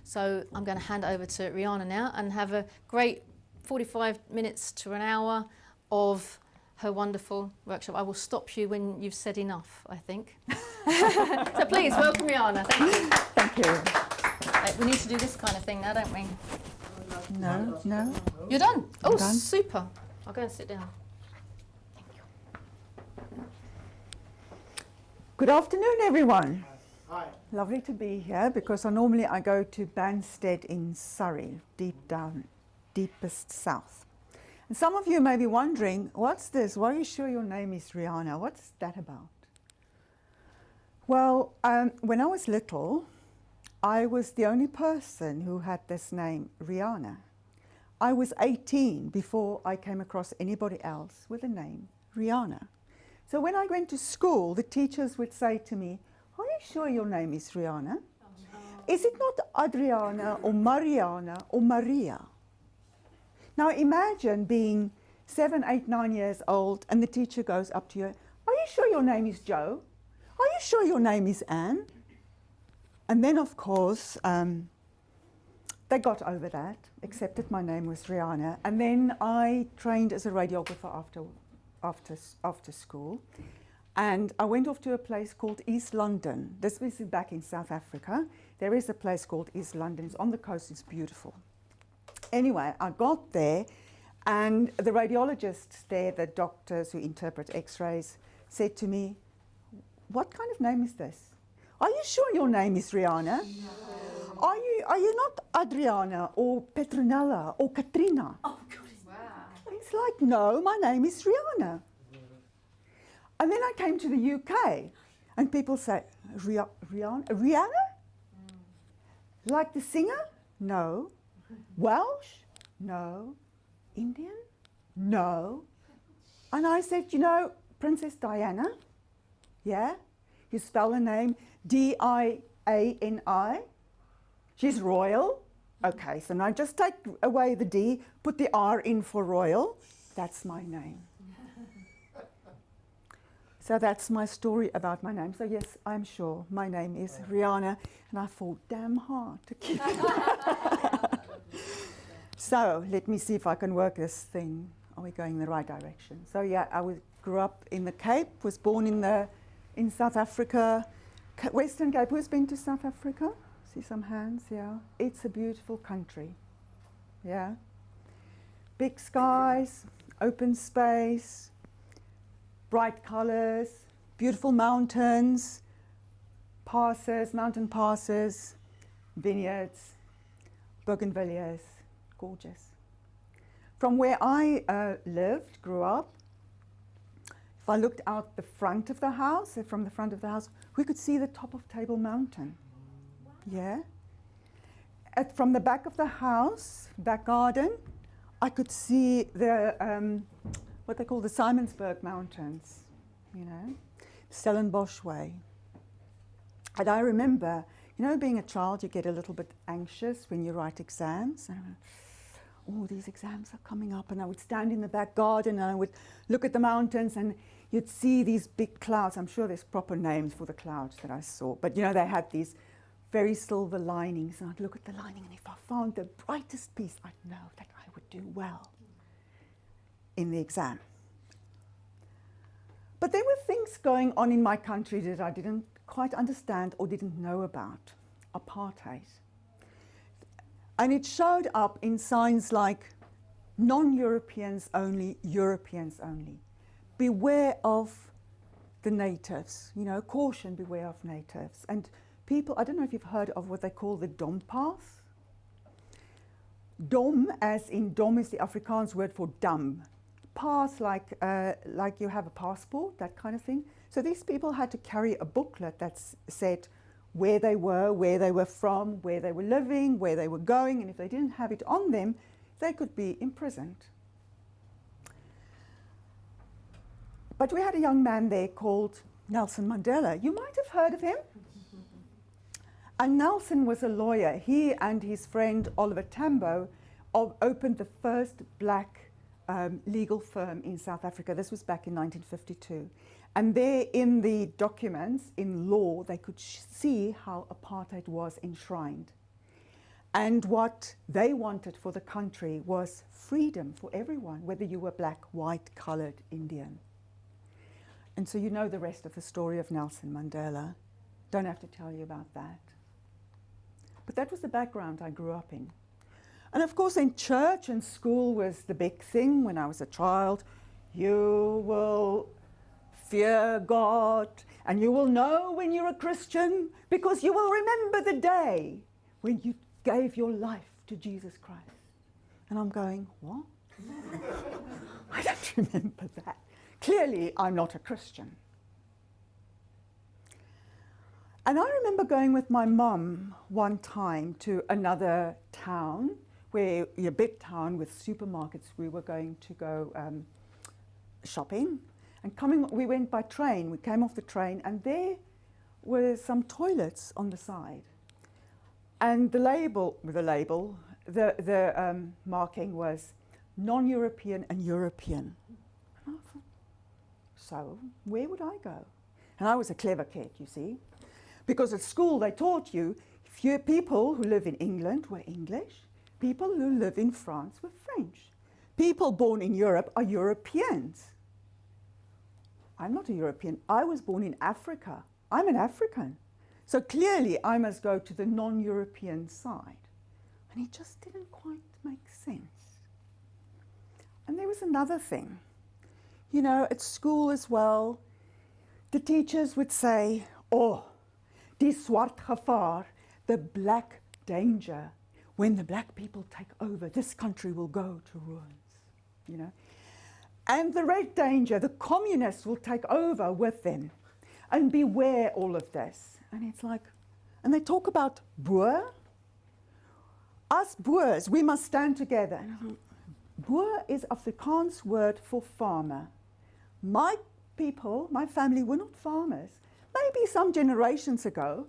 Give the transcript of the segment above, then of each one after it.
So I'm going to hand over to Riana now and have a great 45 minutes to an hour of her wonderful workshop. I will stop you when you've said enough, I think. So please, welcome Riana. Thank you. Thank you. We need to do this kind of thing now, don't we? No, no. You're done? Oh, done. super. I'll go and sit down. Thank you. Good afternoon, everyone. Hi. Lovely to be here because normally I go to Banstead in Surrey, deep down, deepest south. And some of you may be wondering, what's this? Why are you sure your name is Riana? What's that about? Well, when I was little, I was the only person who had this name, Riana. I was 18 before I came across anybody else with the name Riana. So when I went to school, the teachers would say to me, are you sure your name is Riana? Is it not Adriana or Mariana or Maria? Now imagine being 7, 8, 9 years old and the teacher goes up to you, are you sure your name is Joe? Are you sure your name is Anne? And then of course, they got over that, accepted my name was Riana, and then I trained as a radiographer after school. And I went off to a place called East London. This was back in South Africa. There is a place called East London. It's on the coast, it's beautiful. Anyway, I got there and the radiologists there, the doctors who interpret x-rays, said to me, what kind of name is this? Are you sure your name is Riana? No. Are you not Adriana or Petronella or Katrina? Oh, God. Wow. It's like, no, my name is Riana. And then I came to the UK and people say, Rihanna? Like the singer? No. Welsh? No. Indian? No. And I said, you know, Princess Diana? Yeah? You spell the name D-I-A-N-I. She's royal. Okay, so now just take away the D, put the R in for royal. That's my name. So that's my story about my name. So yes, I'm sure my name is Riana, and I fought damn hard to keep it. So let me see if I can work this thing. Are we going in the right direction? So yeah, grew up in the Cape, was born in South Africa, Western Cape. Who's been to South Africa? See some hands, yeah. It's a beautiful country, yeah. Big skies, open space, bright colors, beautiful mountains, mountain passes, vineyards, bougainvilleas, gorgeous. From where I grew up, if I looked out the front of the house, from the front of the house, we could see the top of Table Mountain. Yeah. From the back of the house, back garden, I could see the what they call the Simonsberg Mountains, you know, Stellenbosch Way. And I remember, you know, being a child, you get a little bit anxious when you write exams. And I went, oh, these exams are coming up. And I would stand in the back garden and I would look at the mountains and you'd see these big clouds. I'm sure there's proper names for the clouds that I saw. But, you know, they had these very silver linings. And I'd look at the lining and if I found the brightest piece, I'd know that I would do well in the exam. But there were things going on in my country that I didn't quite understand or didn't know about. Apartheid. And it showed up in signs like non-Europeans only, Europeans only. Beware of the natives, you know, caution, beware of natives. And people, I don't know if you've heard of what they call the Dom pass. Dom, as in Dom is the Afrikaans word for dumb. Pass, like you have a passport, that kind of thing. So these people had to carry a booklet that said where they were from, where they were living, where they were going, and if they didn't have it on them, they could be imprisoned. But we had a young man there called Nelson Mandela. You might have heard of him. And Nelson was a lawyer. He and his friend Oliver Tambo opened the first black legal firm in South Africa. This was back in 1952. And there in the documents, in law, they could see how apartheid was enshrined. And what they wanted for the country was freedom for everyone, whether you were black, white, coloured, Indian. And so you know the rest of the story of Nelson Mandela. Don't have to tell you about that. But that was the background I grew up in. And of course, in church and school was the big thing when I was a child. You will fear God, and you will know when you're a Christian, because you will remember the day when you gave your life to Jesus Christ. And I'm going, what? I don't remember that. Clearly, I'm not a Christian. And I remember going with my mum one time to another town, where a big town with supermarkets. We were going to go shopping, and we went by train. We came off the train, and there were some toilets on the side. And the marking was non-European and European. And I thought, so where would I go? And I was a clever kid, you see, because at school they taught you few people who live in England were English, people who live in France were French. People born in Europe are Europeans. I'm not a European. I was born in Africa. I'm an African. So clearly I must go to the non-European side. And it just didn't quite make sense. And there was another thing. You know, at school as well, the teachers would say, oh, die swart gevaar, the black danger. When the black people take over, this country will go to ruins, you know. And the red danger, the communists will take over with them. And beware all of this. And it's like, and they talk about boer. Us boers, we must stand together. And I thought, boer is Afrikaans word for farmer. My people, my family were not farmers. Maybe some generations ago,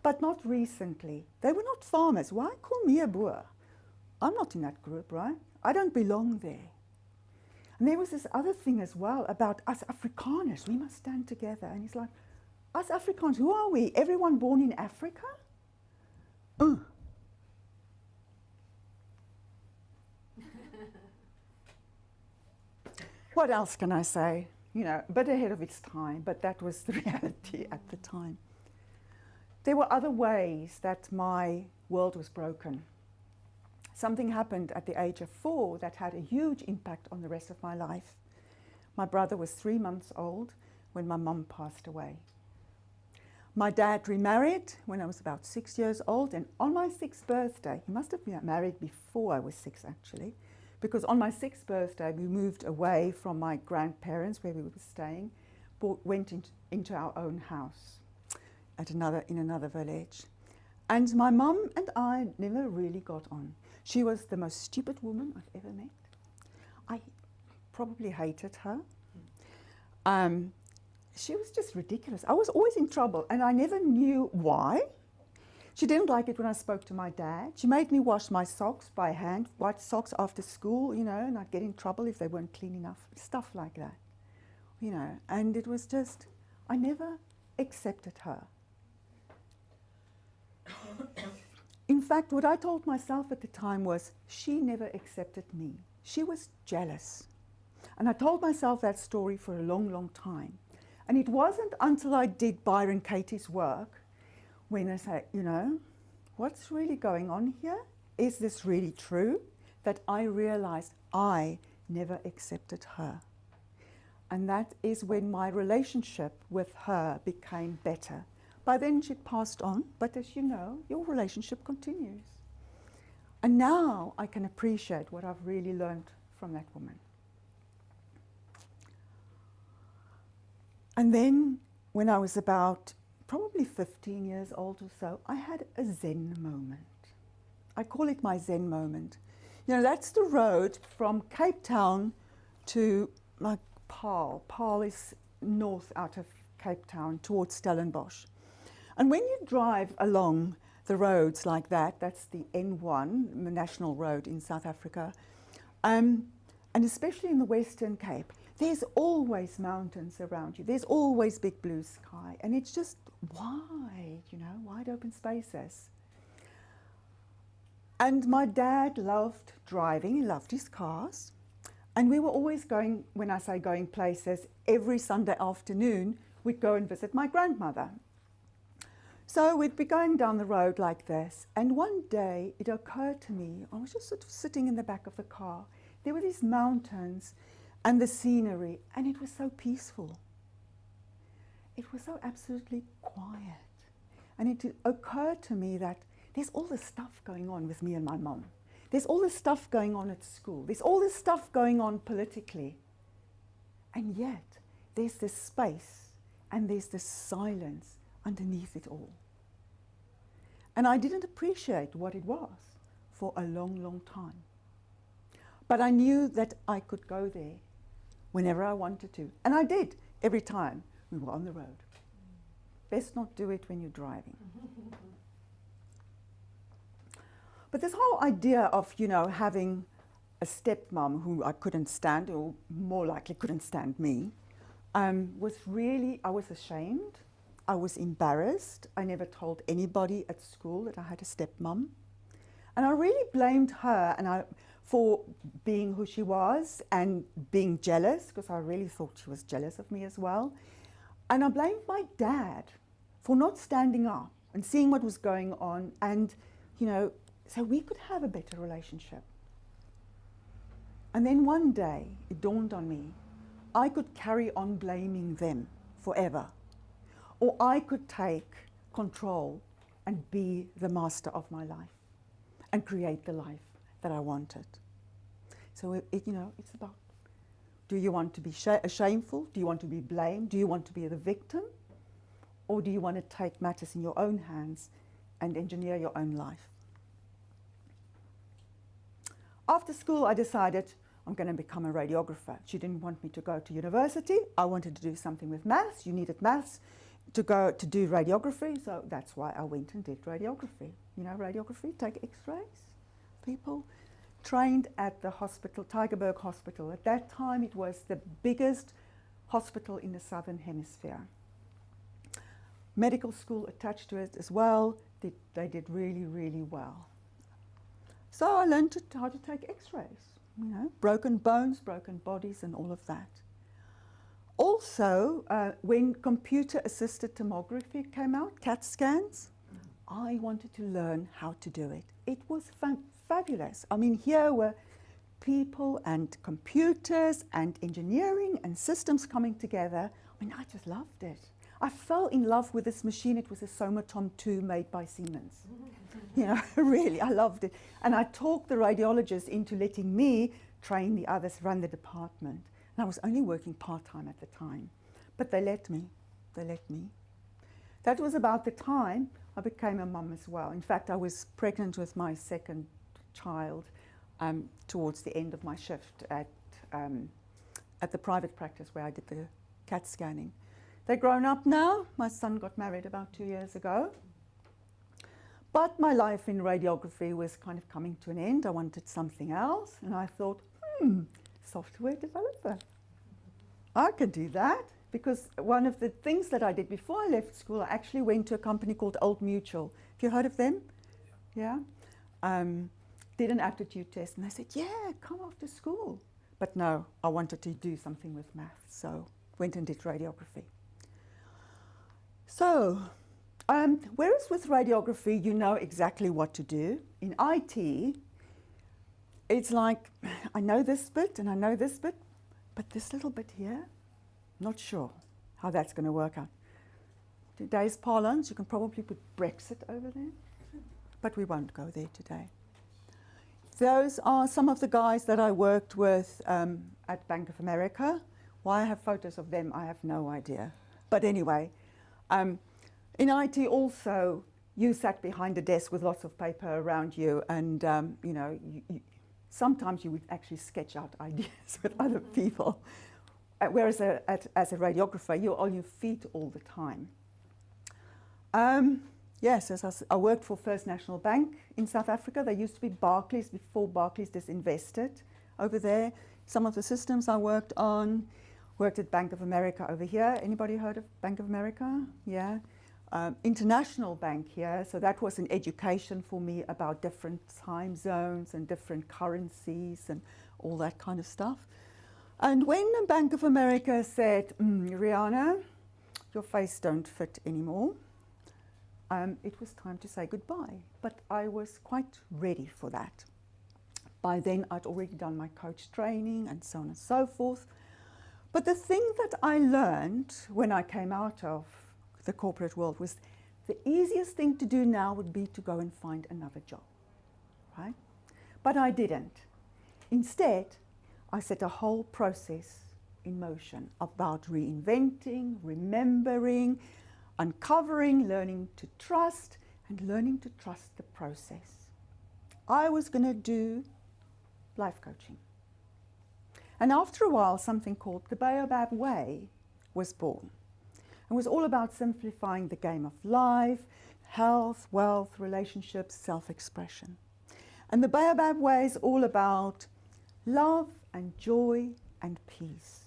but not recently. They were not farmers. Why call me a boer? I'm not in that group, right? I don't belong there. And there was this other thing as well about us Afrikaners. We must stand together. And it's like, us Afrikaners, who are we? Everyone born in Africa? What else can I say? You know, a bit ahead of its time, but that was the reality at the time. There were other ways that my world was broken. Something happened at the age of 4 that had a huge impact on the rest of my life. My brother was 3 months old when my mum passed away. My dad remarried when I was about 6 years old, and on my 6th birthday, he must have been married before I was 6 actually, because on my 6th birthday we moved away from my grandparents where we were staying, went into our own house in another village. And my mum and I never really got on. She was the most stupid woman I've ever met. I probably hated her. She was just ridiculous. I was always in trouble, and I never knew why. She didn't like it when I spoke to my dad. She made me wash my socks by hand, white socks after school, you know, and I'd get in trouble if they weren't clean enough, stuff like that, you know. And it was just, I never accepted her. In fact, what I told myself at the time was, she never accepted me. She was jealous. And I told myself that story for a long, long time. And it wasn't until I did Byron Katie's work when I said, you know, what's really going on here? Is this really true? That I realized I never accepted her. And that is when my relationship with her became better. By then she'd passed on, but as you know, your relationship continues. And now I can appreciate what I've really learned from that woman. And then when I was about probably 15 years old or so, I had a Zen moment. I call it my Zen moment. You know, that's the road from Cape Town to like Paarl. Paarl is north out of Cape Town towards Stellenbosch. And when you drive along the roads like that, that's the N1, the national road in South Africa, and especially in the Western Cape, there's always mountains around you. There's always big blue sky. And it's just wide, you know, wide open spaces. And my dad loved driving, he loved his cars. And we were always going, when I say going places, every Sunday afternoon we'd go and visit my grandmother. So we'd be going down the road like this, and one day it occurred to me, I was just sort of sitting in the back of the car, there were these mountains and the scenery, and it was so peaceful. It was so absolutely quiet. And it occurred to me that there's all this stuff going on with me and my mum. There's all this stuff going on at school. There's all this stuff going on politically. And yet, there's this space and there's this silence underneath it all. And I didn't appreciate what it was for a long, long time. But I knew that I could go there whenever I wanted to. And I did every time we were on the road. Best not do it when you're driving. But this whole idea of, you know, having a stepmom who I couldn't stand, or more likely couldn't stand me, was really, I was ashamed. I was embarrassed. I never told anybody at school that I had a stepmom. And I really blamed her for being who she was and being jealous, because I really thought she was jealous of me as well. And I blamed my dad for not standing up and seeing what was going on, and, you know, so we could have a better relationship. And then one day it dawned on me, I could carry on blaming them forever, or I could take control and be the master of my life and create the life that I wanted. So you know, it's about, do you want to be shameful? Do you want to be blamed? Do you want to be the victim? Or do you want to take matters in your own hands and engineer your own life? After school, I decided I'm going to become a radiographer. She didn't want me to go to university. I wanted to do something with maths. You needed maths to do radiography, so that's why I went and did radiography. You know, radiography, take x-rays. People trained at the hospital, Tygerberg Hospital. At that time, it was the biggest hospital in the Southern Hemisphere. Medical school attached to it as well. They did really, really well. So I learned how to take x-rays, you know, broken bones, broken bodies, and all of that. Also, when computer-assisted tomography came out, CAT scans, I wanted to learn how to do it. It was fabulous. I mean, here were people and computers and engineering and systems coming together. I mean, I just loved it. I fell in love with this machine. It was a Somatom 2 made by Siemens. You know, really, I loved it. And I talked the radiologist into letting me train the others, run the department. And I was only working part-time at the time. But they let me. They let me. That was about the time I became a mum as well. In fact, I was pregnant with my second child towards the end of my shift at the private practice where I did the CAT scanning. They're grown up now. My son got married about 2 years ago. But my life in radiography was kind of coming to an end. I wanted something else. And I thought, software developer. I can do that. Because one of the things that I did before I left school, I actually went to a company called Old Mutual. Have you heard of them? Yeah? Did an aptitude test. And they said, yeah, come after school. But no, I wanted to do something with maths. So went and did radiography. So, whereas with radiography, you know exactly what to do. In IT, it's like, I know this bit and I know this bit, but this little bit here, not sure how that's going to work out. Today's parlance, you can probably put Brexit over there, but we won't go there today. Those are some of the guys that I worked with at Bank of America. Why I have photos of them, I have no idea. But anyway, in IT also, you sat behind a desk with lots of paper around you, and you know, sometimes you would actually sketch out ideas with other people. Whereas as a radiographer, you're on your feet all the time. Yes, I worked for First National Bank in South Africa. There used to be Barclays before Barclays disinvested over there. Some of the systems I worked on. Worked at Bank of America over here. Anybody heard of Bank of America? Yeah. international bank here, so that was an education for me about different time zones and different currencies and all that kind of stuff. And when the Bank of America said, Riana, your face don't fit anymore, it was time to say goodbye. But I was quite ready for that. By then, I'd already done my coach training and so on and so forth. But the thing that I learned when I came out of the corporate world was the easiest thing to do now would be to go and find another job, right? But I didn't. Instead, I set a whole process in motion about reinventing, remembering, uncovering, learning to trust, and learning to trust the process. I was going to do life coaching. And after a while, something called the Baobab Way was born. It was all about simplifying the game of life, health, wealth, relationships, self-expression. And the Baobab Way is all about love and joy and peace.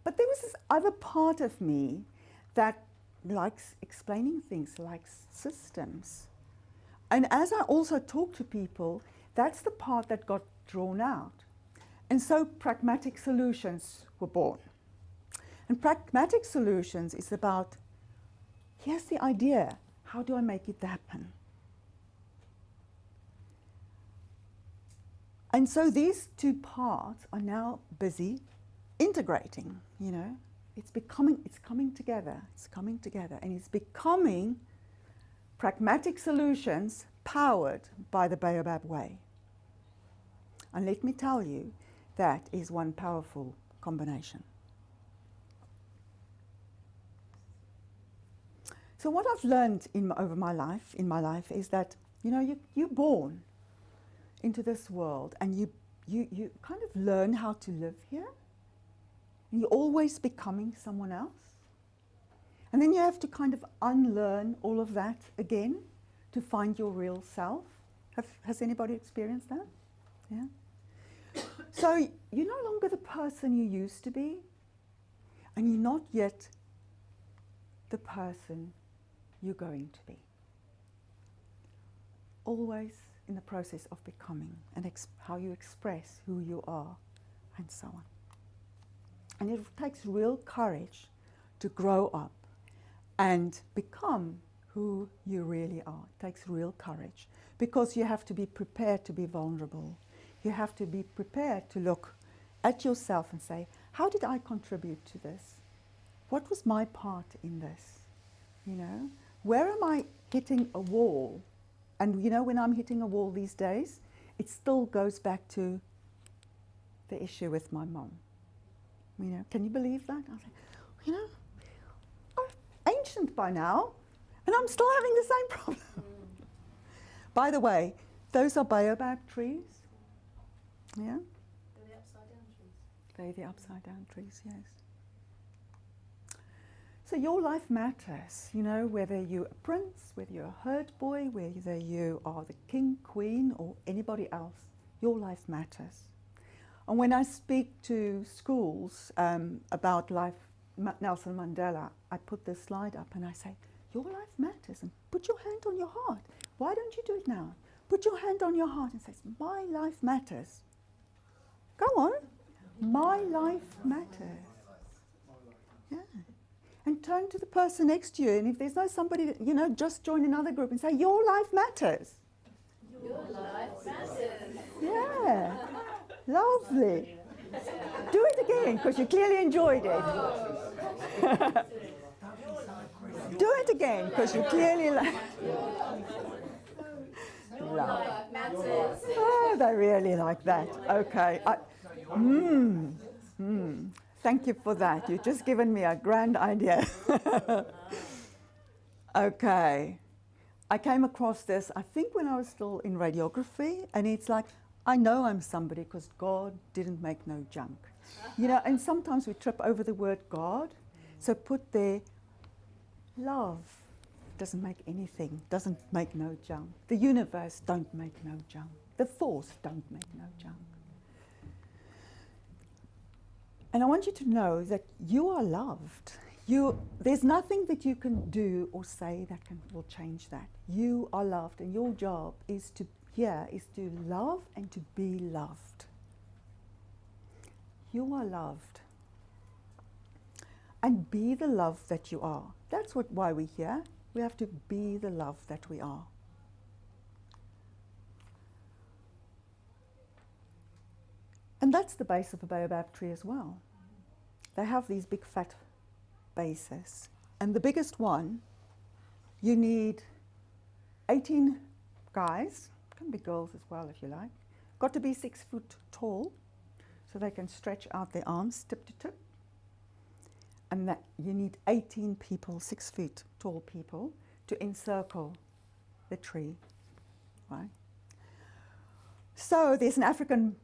But there was this other part of me that likes explaining things, likes systems. And as I also talk to people, that's the part that got drawn out. And so pragmatic solutions were born. And pragmatic solutions is about, here's the idea, how do I make it happen? And so these two parts are now busy integrating, you know. It's coming together, and it's becoming pragmatic solutions powered by the Baobab Way. And let me tell you, that is one powerful combination. So what I've learned in my life is that, you know, you're born into this world and you kind of learn how to live here. And you're always becoming someone else. And then you have to kind of unlearn all of that again to find your real self. Has anybody experienced that? Yeah. So you're no longer the person you used to be, and you're not yet the person you're going to be. Always in the process of becoming and how you express who you are and so on. And it takes real courage to grow up and become who you really are. It takes real courage because you have to be prepared to be vulnerable. You have to be prepared to look at yourself and say, how did I contribute to this? What was my part in this? You know, where am I hitting a wall? And you know, when I'm hitting a wall these days, it still goes back to the issue with my mom. You know, can you believe that? I was like, you know, I'm ancient by now, and I'm still having the same problem. By the way, those are baobab trees. Yeah? They're the upside down trees. They're the upside down trees, yes. So your life matters, you know, whether you're a prince, whether you're a herd boy, whether you are the king, queen, or anybody else, your life matters. And when I speak to schools about life, Nelson Mandela, I put this slide up and I say, your life matters, and put your hand on your heart. Why don't you do it now? Put your hand on your heart and say, my life matters. Go on. My life matters. Yeah. And turn to the person next to you, and if there's no somebody, that, you know, just join another group and say, your life matters. Your life matters. Yeah. Lovely. Do it again, because you clearly enjoyed it. Do it again, because you clearly like Life matters. Oh, they really like that. Okay. Thank you for that. You've just given me a grand idea. Okay. I came across this, I think when I was still in radiography, and it's like, I know I'm somebody because God didn't make no junk. You know, and sometimes we trip over the word God. So put there, love doesn't make anything, doesn't make no junk. The universe don't make no junk. The force don't make no junk. And I want you to know that you are loved. There's nothing that you can do or say that will change that. You are loved, and your job is to love and to be loved. You are loved. And be the love that you are. That's why we're here. We have to be the love that we are. And that's the base of a baobab tree as well. They have these big fat bases. And the biggest one, you need 18 guys, can be girls as well if you like, got to be 6 foot tall so they can stretch out their arms tip to tip. And that you need 18 people, 6 feet tall people, to encircle the tree, right? So there's an African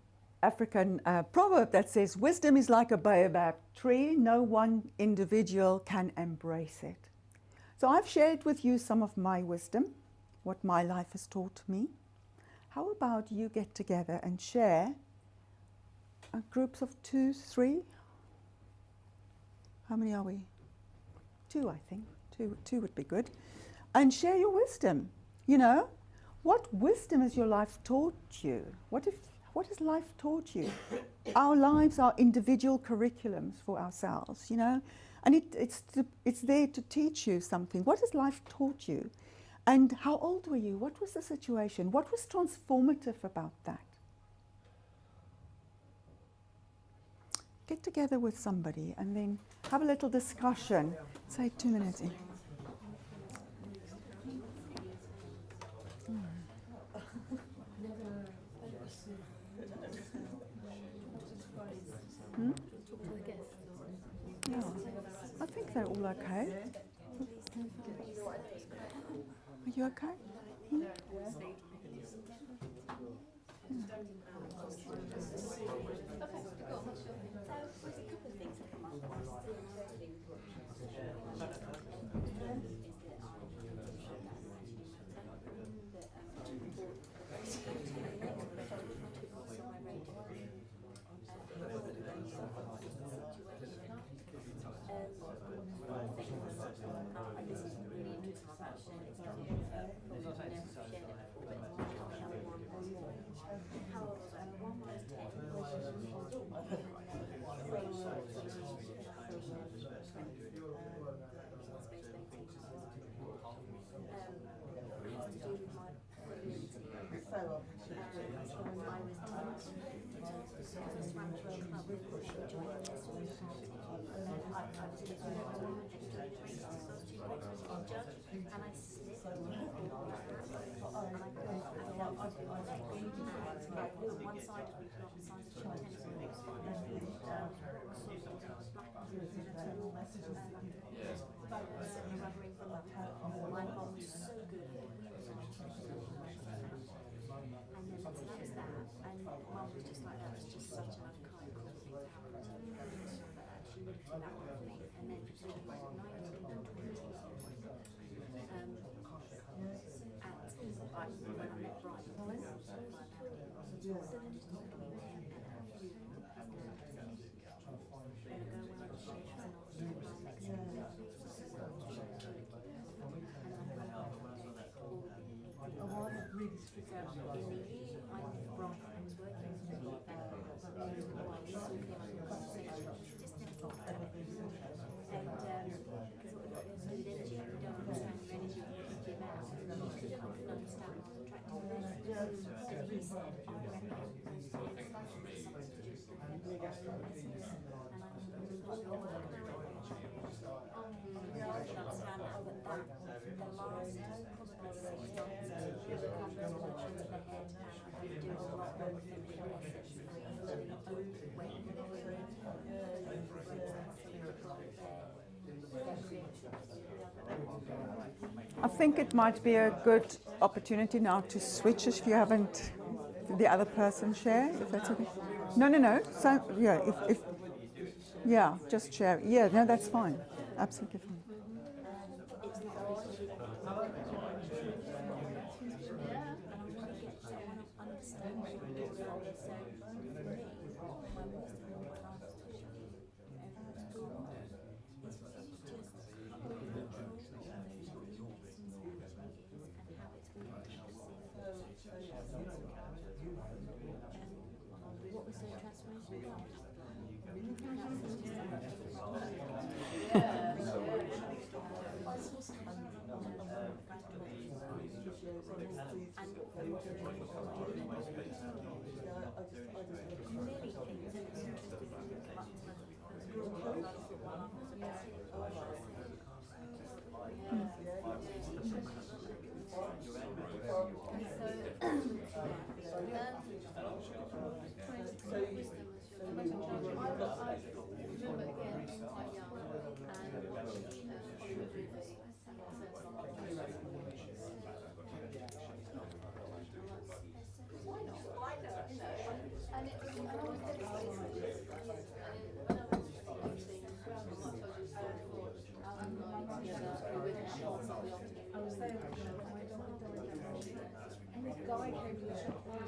proverb that says, wisdom is like a baobab tree, no one individual can embrace it. So I've shared with you some of my wisdom, what my life has taught me. How about you get together and share groups of 2, 3? How many are we? 2, I think. Two would be good. And share your wisdom. You know, what wisdom has your life taught you? What has life taught you? Our lives are individual curriculums for ourselves, you know, and it's there to teach you something. What has life taught you? And how old were you? What was the situation? What was transformative about that? Get together with somebody and then have a little discussion. Say 2 minutes in. Yeah, I think they're all okay. Are you okay? Hmm? I think it might be a good opportunity now to switch if you haven't the other person share, if that's okay. No. So yeah, if yeah, just share. Yeah, no, that's fine. Absolutely fine. What was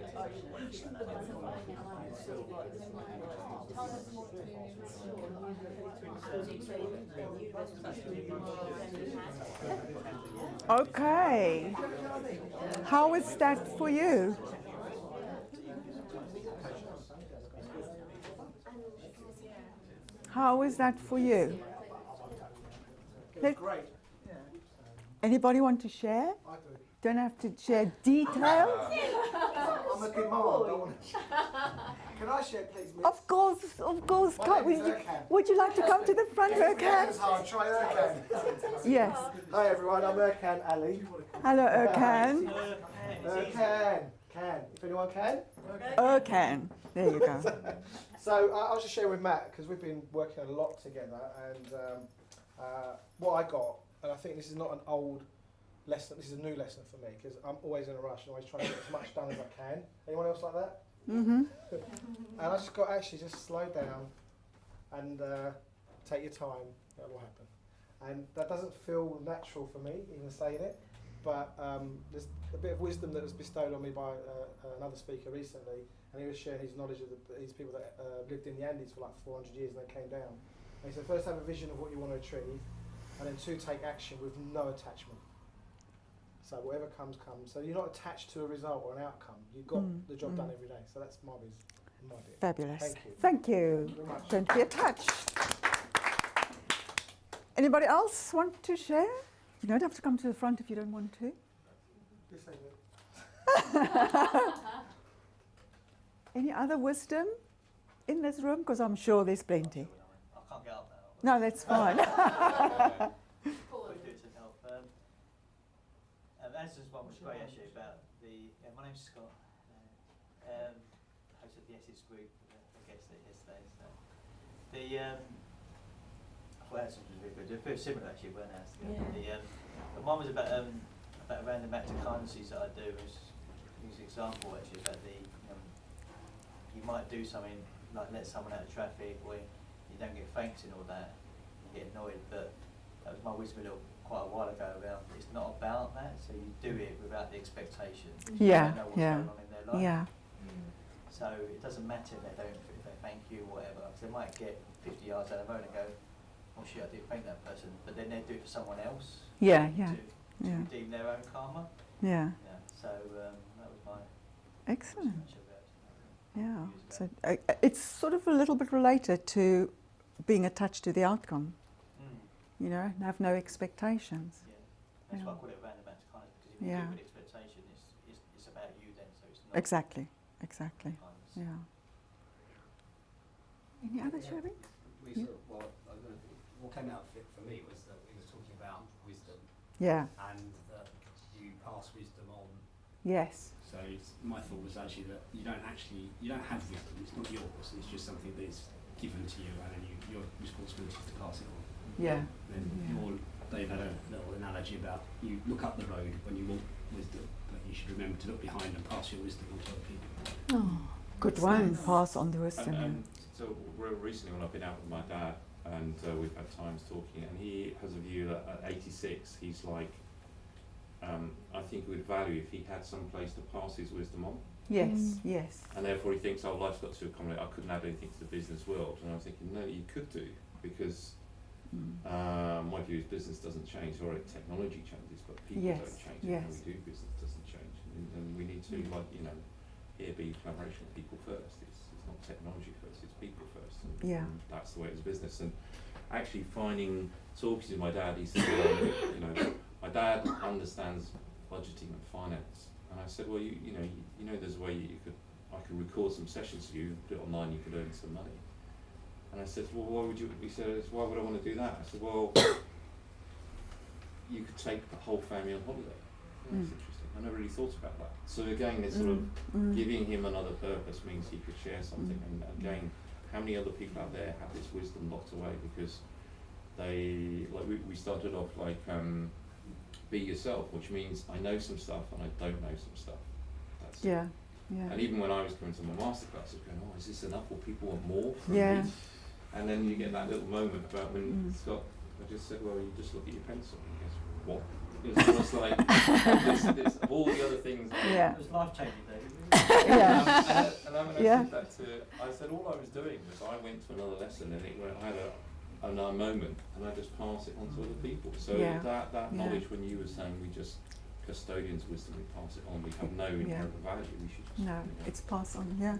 the transformation about? Okay. How is that for you? How is that for you? Great. Anybody want to share? I do. Don't have to share details. I'm a good mum. I don't want to. Can I share, please, Miss? Of course. My Can't name is we, Erkan. would you like to come to the front, Erkan? It's hard. Try Erkan. Yes. Hi, everyone. I'm Erkan Ali. Hello, Erkan. Erkan. Can. If anyone can. Erkan. There you go. So I was just sharing with Matt, because we've been working a lot together, and what I got, and I think this is not an old lesson, this is a new lesson for me, because I'm always in a rush and always trying to get as much done as I can. Anyone else like that? Mm-hmm. And I just got actually just slow down and take your time, that will happen. And that doesn't feel natural for me, even saying it, but there's a bit of wisdom that was bestowed on me by another speaker recently, and he was sharing his knowledge of these people that lived in the Andes for like 400 years and they came down. And he said, first have a vision of what you want to achieve, and then two, take action with no attachment. So whatever comes, comes. So you're not attached to a result or an outcome. You've got the job done every day. So that's my bit. Fabulous. Thank you. Thank you. Very much. Don't be attached. Anybody else want to share? You don't have to come to the front if you don't want to. Yes, I will. Any other wisdom in this room? Because I'm sure there's plenty. I can't get up now. No, that's fine. We do it to help. That's just one was great actually about the. My name's Scott. Host of the Essex group. I guess that yesterday. So well, that's really good. They're very similar actually, weren't they? But mine was about a random act of kindnesses that I do. Use an example actually about you might do something like let someone out of traffic, or you don't get thanks and all that. You get annoyed, but that was my wisdom quite a while ago around it's not about that, so you do it without the expectation. Yeah, You don't know what's yeah. going on in their life. Yeah. So it doesn't matter if they thank you or whatever, because they might get 50 yards down the road and go, oh shit, I didn't thank that person, but then they do it for someone else. Yeah, to yeah. Yeah. redeem their own karma. Yeah. Yeah. So that was my Excellent. Much of it, Yeah. years So ago. it's sort of a little bit related to being attached to the outcome, Mm. you know, and have no expectations. Yeah. That's Yeah. why I call it random acts of kindness, because if you Yeah. do it with expectation, it's about you then, so it's not Exactly. Exactly. kindness. Yeah. Any other sharing? We sort of, well, I don't know, what came out of it for me was that we were talking about wisdom Yeah. and that you pass wisdom on. Yes. So my thought was actually that you don't have wisdom, it's not yours, it's just something that is given to you and then your responsibility is to pass it on. Yeah. Then Dave had a little analogy about you look up the road when you want wisdom, but you should remember to look behind and pass your wisdom on to other people. Oh, good That's one. nice. Pass on the wisdom. And so recently when I've been out with my dad and we've had times talking, and he has a view that at 86 he's like, I think he would value if he had some place to pass his wisdom on, Yes. Yes. and therefore he thinks, oh, life's got to accommodate, I couldn't add anything to the business world. And I was thinking, no, you could do, because my view is business doesn't change, or technology changes, but people Yes, don't change, yes. and how we do business doesn't change. And we need to, like, you know, here be collaboration of people first. It's not technology first, it's people first. And, Yeah. and that's the way it's business. And actually talking to my dad, he said, you know, my dad understands budgeting and finance. And I said, well, you know, there's a way I could record some sessions for you, put it online, you could earn some money. And I said, well, he said, why would I want to do that? I said, well, you could take the whole family on holiday. That's interesting. I never really thought about that. So again, it's sort of giving him another purpose means he could share something. And again, how many other people out there have this wisdom locked away because they, like we started off like, be yourself, which means I know some stuff and I don't know some stuff. That's Yeah. Yeah. And even when I was coming to my masterclass, I was going, oh, is this enough? Or people want more from Yeah. me? And then you get that little moment about when Scott, I just said, well, you just look at your pencil. And he goes, what? It's almost like this, all the other things. Yeah. It was life changing, David. Yeah. And I mean, Yeah. I said that to, I said all I was doing was I went to another lesson and I had a moment and I just pass it on to other people. So Yeah. that Yeah. knowledge, when you were saying we just custodians of wisdom, we pass it on, we have no inherent value, we should just, No, you know. it's pass on. Yeah.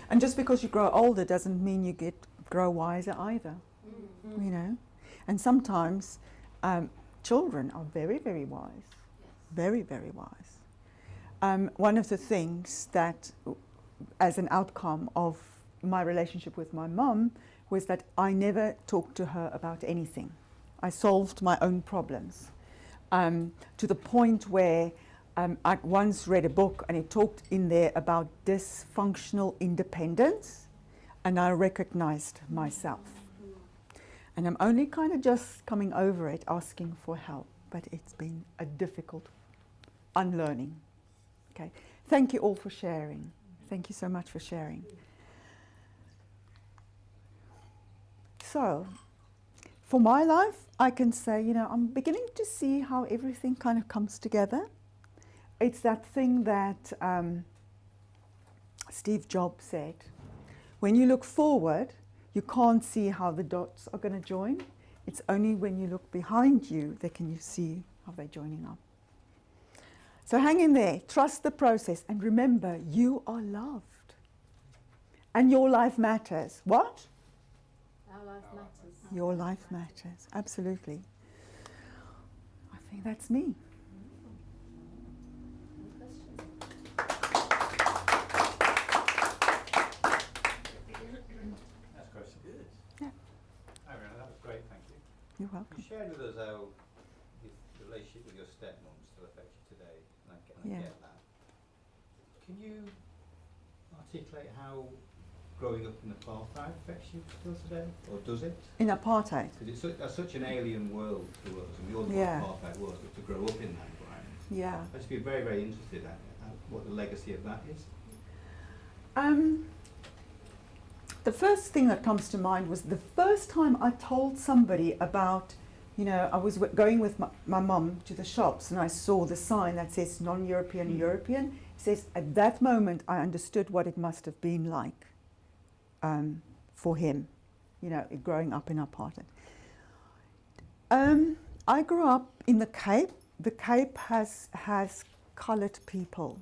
And just because you grow older doesn't mean you grow wiser either. You know, and sometimes children are very, very wise, very, very wise. One of the things that, as an outcome of my relationship with my mum, was that I never talked to her about anything. I solved my own problems, to the point where I once read a book and it talked in there about dysfunctional independence, and I recognized myself. And I'm only kind of just coming over it, asking for help, but it's been a difficult unlearning. Okay, thank you all for sharing. Thank you so much for sharing. So, for my life, I can say, you know, I'm beginning to see how everything kind of comes together. It's that thing that Steve Jobs said. When you look forward, you can't see how the dots are going to join. It's only when you look behind you that can you see how they're joining up. So hang in there, trust the process, and remember, you are loved. And your life matters. What? Our life matters. Your life matters, absolutely. I think that's me. That's quite good. Yeah. Hi, Riana, that was great, thank you. You're welcome. You shared with us how the relationship with your stepmom still affects you today, and I Yeah. get that. Can you articulate how growing up in apartheid affects you still today, or does it? In apartheid. Because it's such an alien world to us, and we all know Yeah. what apartheid was, but to grow up in that environment. Yeah. I'd just be very, very interested in what the legacy of that is. The first thing that comes to mind was the first time I told somebody about, you know, I was going with my mum to the shops and I saw the sign that says non-European, European. It says, at that moment I understood what it must have been like for him, you know, growing up in apartheid. I grew up in the Cape. The Cape has coloured people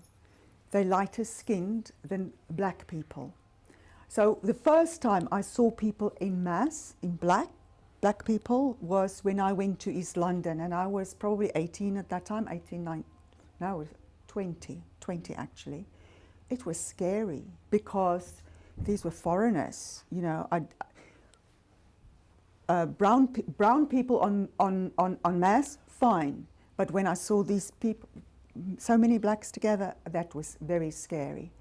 they're lighter skinned than black people. So the first time I saw people in mass, in black people, was when I went to East London, and I was probably 18 at that time, 18, 19, no, I was 20 actually. It was scary because these were foreigners, you know. Brown people on mass, fine. But when I saw these people, so many blacks together, that was very scary.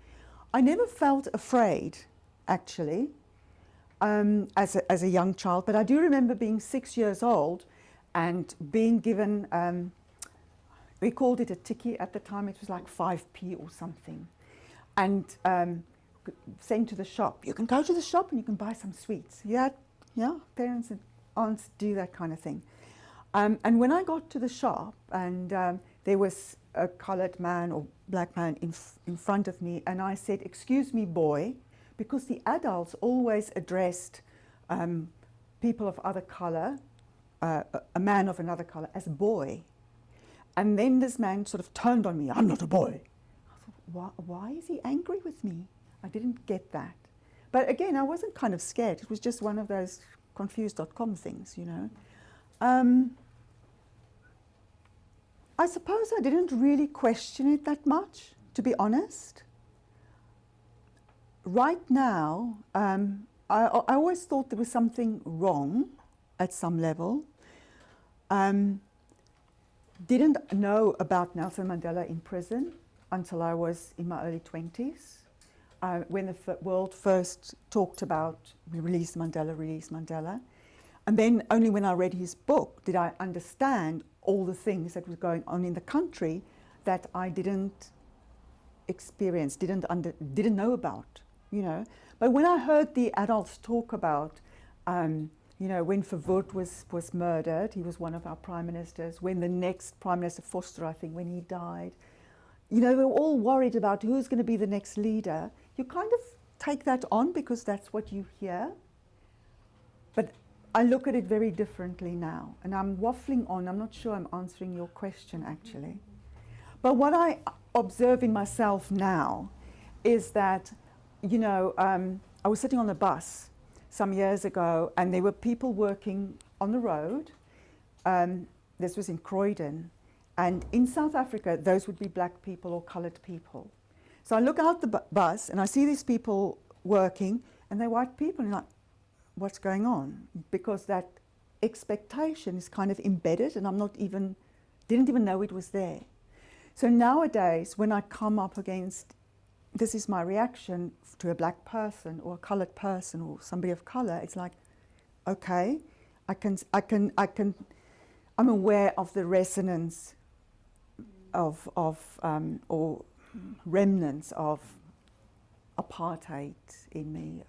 I never felt afraid, actually, as a young child. But I do remember being 6 years old and being given, we called it a tikkie at the time. It was like 5p or something. And sent to the shop. You can go to the shop and you can buy some sweets. Yeah, parents and aunts do that kind of thing. And when I got to the shop, and there was a coloured man or black man in front of me, and I said, "Excuse me, boy," because the adults always addressed people of other colour, a man of another colour, as boy. And then this man sort of turned on me, "I'm not a boy." I thought, why is he angry with me? I didn't get that. But again, I wasn't kind of scared. It was just one of those confused.com things, you know. I suppose I didn't really question it that much, to be honest. Right now, I always thought there was something wrong at some level. Didn't know about Nelson Mandela in prison until I was in my early 20s. When the world first talked about release Mandela. And then only when I read his book did I understand all the things that were going on in the country that I didn't experience, didn't know about, you know. But when I heard the adults talk about, you know, when Verwoerd was murdered, he was one of our prime ministers, when the next Prime Minister Foster, I think, when he died, you know, they were all worried about who's going to be the next leader. You kind of take that on because that's what you hear. But I look at it very differently now. And I'm waffling on. I'm not sure I'm answering your question, actually. But what I observe in myself now is that, you know, I was sitting on a bus some years ago, and there were people working on the road. This was in Croydon. And in South Africa, those would be black people or coloured people. So I look out the bus and I see these people working, and they're white people, and I'm like, what's going on? Because that expectation is kind of embedded, and didn't even know it was there. So nowadays, when I come up against, this is my reaction to a black person or a coloured person or somebody of colour, it's like, okay, I'm aware of the resonance of or remnants of apartheid in me.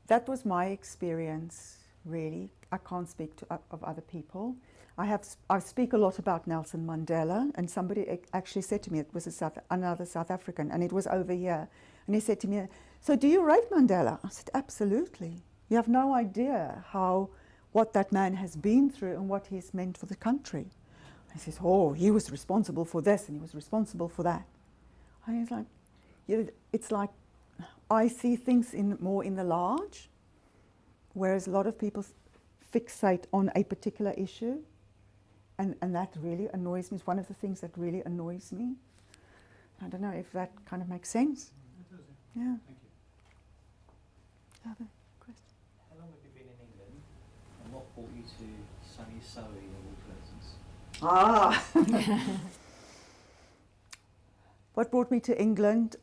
That was my experience, really. I can't speak of other people. I speak a lot about Nelson Mandela, and somebody actually said to me, it was another South African, and it was over here, and he said to me, "So do you rate Mandela?" I said, "Absolutely. You have no idea what that man has been through and what he's meant for the country." He says, "Oh, he was responsible for this and he was responsible for that." And he's like, it's like I see things more in the large, whereas a lot of people fixate on a particular issue, and that really annoys me. It's one of the things that really annoys me. I don't know if that kind of makes sense. It does, Yeah. Thank you. Other question? How long have you been in England, and what brought you to sunny Surrey of all places? What brought me to England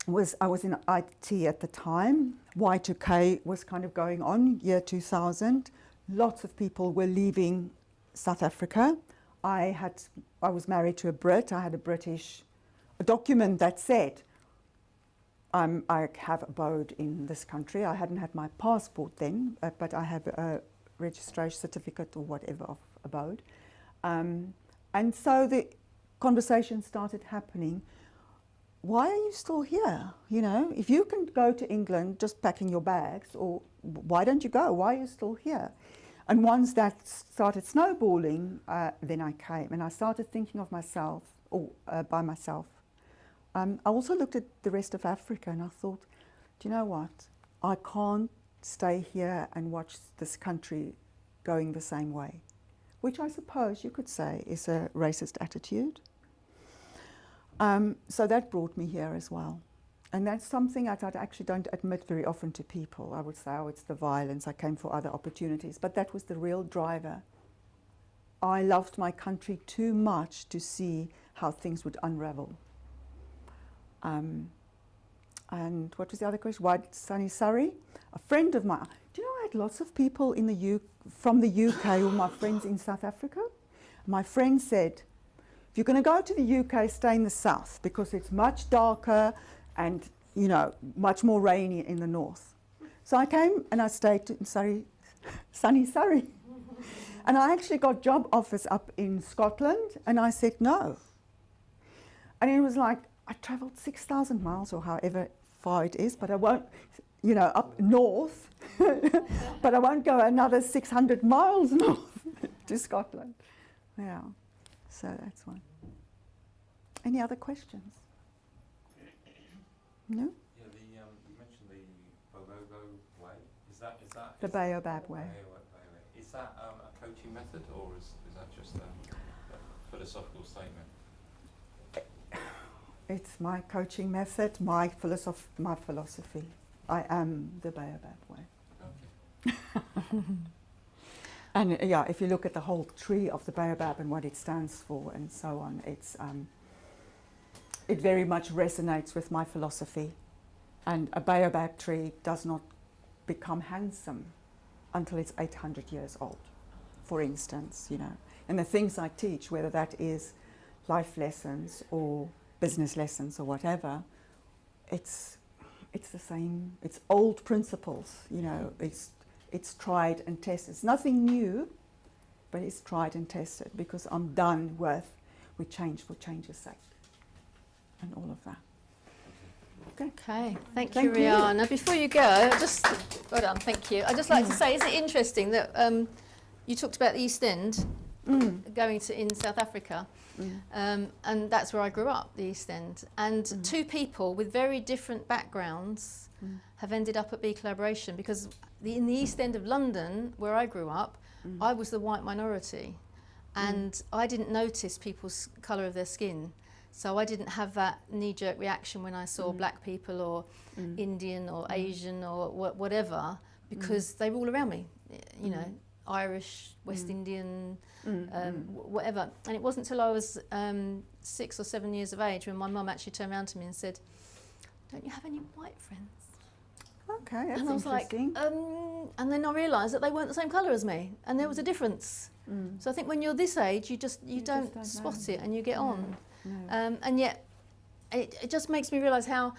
was I was in IT at the time. Y2K was kind of going on, year 2000. Lots of people were leaving South Africa. I was married to a Brit. I had a document that said I have abode in this country. I hadn't had my passport then, but I have a registration certificate or whatever of abode. And so the conversation started happening. Why are you still here? You know, if you can go to England just packing your bags, or why don't you go? Why are you still here? And once that started snowballing, then I came, and I started thinking of myself, or by myself. I also looked at the rest of Africa and I thought, do you know what? I can't stay here and watch this country going the same way, which I suppose you could say is a racist attitude. So that brought me here as well. And that's something that I actually don't admit very often to people. I would say, oh, it's the violence, I came for other opportunities. But that was the real driver. I loved my country too much to see how things would unravel. And what was the other question? Why sunny Surrey? A friend of mine. Do you know I had lots of people in the from the UK who were my friends in South Africa? My friend said, if you're going to go to the UK, stay in the south because it's much darker and, you know, much more rainy in the north. So I came and I stayed in Surrey, sunny Surrey. And I actually got job offers up in Scotland and I said no. And it was like, I travelled 6,000 miles or however far it is, but I won't, you know, up north, but I won't go another 600 miles north to Scotland. Yeah, so that's one. Any other questions? No? Yeah, you mentioned the Bobobo way. Is that The Baobab way. Is that a coaching method, or is that just a philosophical statement? It's my coaching method, my philosophy. I am the Baobab way. Okay. And yeah, if you look at the whole tree of the Baobab and what it stands for and so on, it's it very much resonates with my philosophy. And a Baobab tree does not become handsome until it's 800 years old, for instance, you know. And the things I teach, whether that is life lessons or business lessons or whatever, it's the same. It's old principles, you know. It's tried and tested. It's nothing new, but it's tried and tested because I'm done with we change for change's sake and all of that. Okay, thank Thank you, you. Riana. Before you go, just well done, thank you. I'd just like to say, isn't it interesting that you talked about the East End, going to in South Africa, and that's where I grew up, the East End. And two people with very different backgrounds have ended up at B Collaboration because in the East End of London, where I grew up, I was the white minority, and I didn't notice people's colour of their skin. So I didn't have that knee-jerk reaction when I saw black people or Indian or Asian or whatever, because they were all around me, you know, Irish, West Indian, whatever. And it wasn't until I was 6 or 7 years of age when my mum actually turned around to me and said, "Don't you have any white friends?" Okay, that's And I was like, interesting. and then I realised that they weren't the same colour as me, and there was a difference. So I think when you're this age, you don't spot know. it and you get on. No. And yet, it just makes me realise how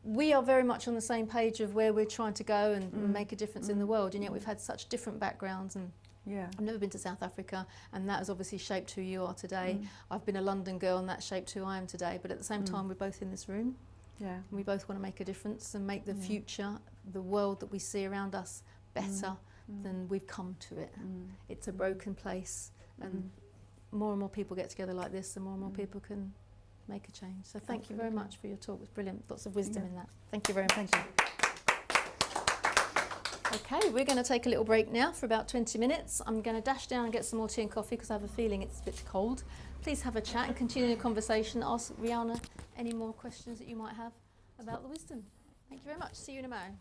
we are very much on the same page of where we're trying to go and make a difference in the world, and yet we've had such different backgrounds. And Yeah. I've never been to South Africa, and that has obviously shaped who you are today. I've been a London girl, and that shaped who I am today. But at the same time, we're both in this room, Yeah. and we both want to make a difference and make the future, the world that we see around us, better than we've come to it. It's a broken place, and more and more people get together like this, the more and more people can make a change. So thank you very much for your talk. It was brilliant. Lots of wisdom in that. Thank you very much. Thank you. Okay, we're going to take a little break now for about 20 minutes. I'm going to dash down and get some more tea and coffee because I have a feeling it's a bit cold. Please have a chat and continue the conversation. Ask Riana any more questions that you might have about the wisdom. Thank you very much. See you in a moment.